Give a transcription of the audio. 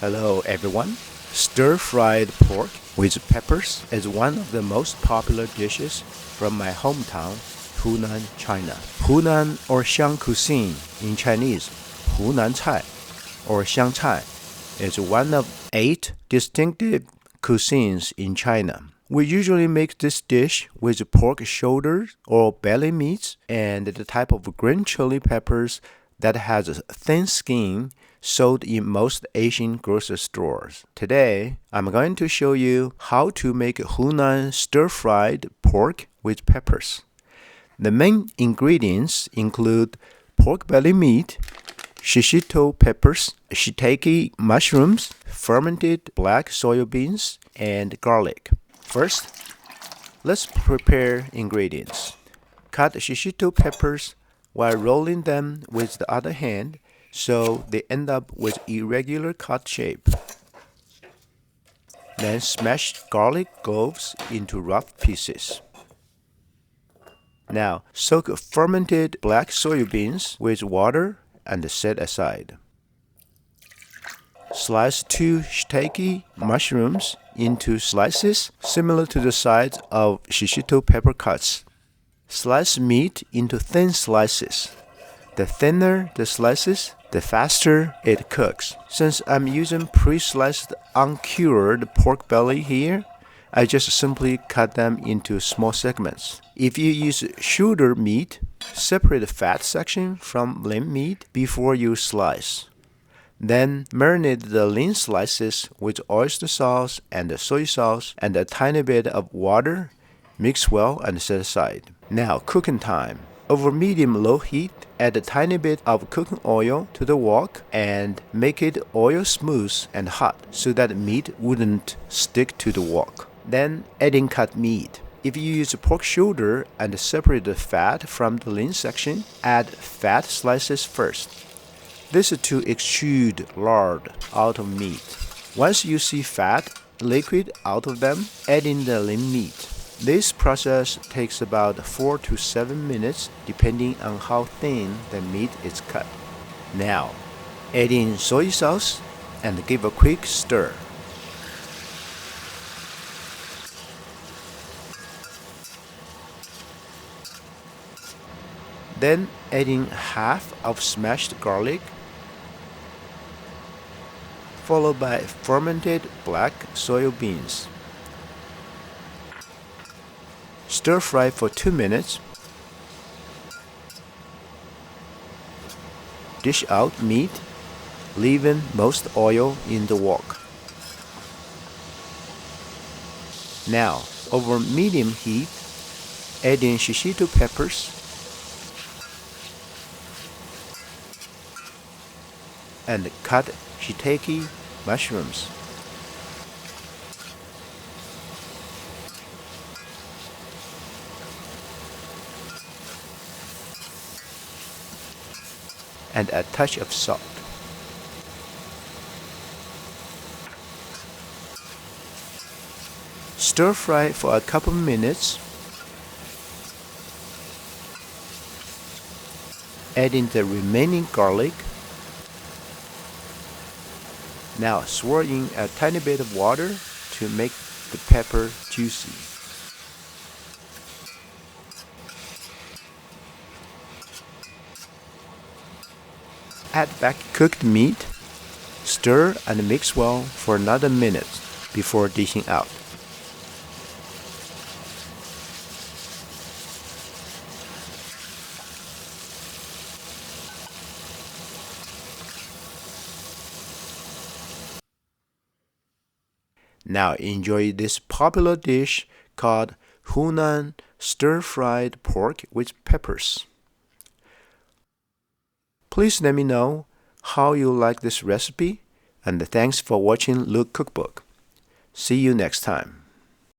Hello everyone. Stir-fried pork with peppers is one of the most popular dishes from my hometown, Hunan, China. Hunan or Xiang Cuisine in Chinese, Hunan Cai or Xiang Cai, is one of 8 distinctive cuisines in China. We usually make this dish with pork shoulders or belly meats and the type of green chili peppers that has a thin skin sold in most Asian grocery stores. Today, I'm going to show you how to make Hunan stir-fried pork with peppers. The main ingredients include pork belly meat, shishito peppers, shiitake mushrooms, fermented black soybeans, and garlic. First, let's prepare ingredients. Cut shishito peppers while rolling them with the other hand so they end up with irregular cut shape. Then smash garlic cloves into rough pieces. Now soak fermented black soybeans with water and set aside. Slice 2 shiitake mushrooms into slices similar to the size of shishito pepper cuts. Slice meat into thin slices. The thinner the slices, the faster it cooks. Since I'm using pre-sliced uncured pork belly here, I just simply cut them into small segments. If you use shoulder meat, separate the fat section from lean meat before you slice. Then marinate the lean slices with oyster sauce and soy sauce and a tiny bit of water. Mix well and set aside. Now cooking time. Over medium-low heat, add a tiny bit of cooking oil to the wok and make it oil smooth and hot so that meat wouldn't stick to the wok. Then add in cut meat. If you use pork shoulder and separate the fat from the lean section, add fat slices first. This is to extrude lard out of meat. Once you see fat liquid out of them, add in the lean meat. This process takes about 4 to 7 minutes depending on how thin the meat is cut. Now, add in soy sauce and give a quick stir. Then add in half of smashed garlic, followed by fermented black soybeans. Stir fry for 2 minutes. Dish out meat, leaving most oil in the wok. Now, over medium heat, add in shishito peppers and cut shiitake mushrooms. And a touch of salt. Stir fry for a couple minutes. Add in the remaining garlic. Now swirl in a tiny bit of water to make the pepper juicy. Add back cooked meat, stir and mix well for another minute before dishing out. Now enjoy this popular dish called Hunan stir-fried pork with peppers. Please let me know how you like this recipe, and thanks for watching Luke Cookbook. See you next time.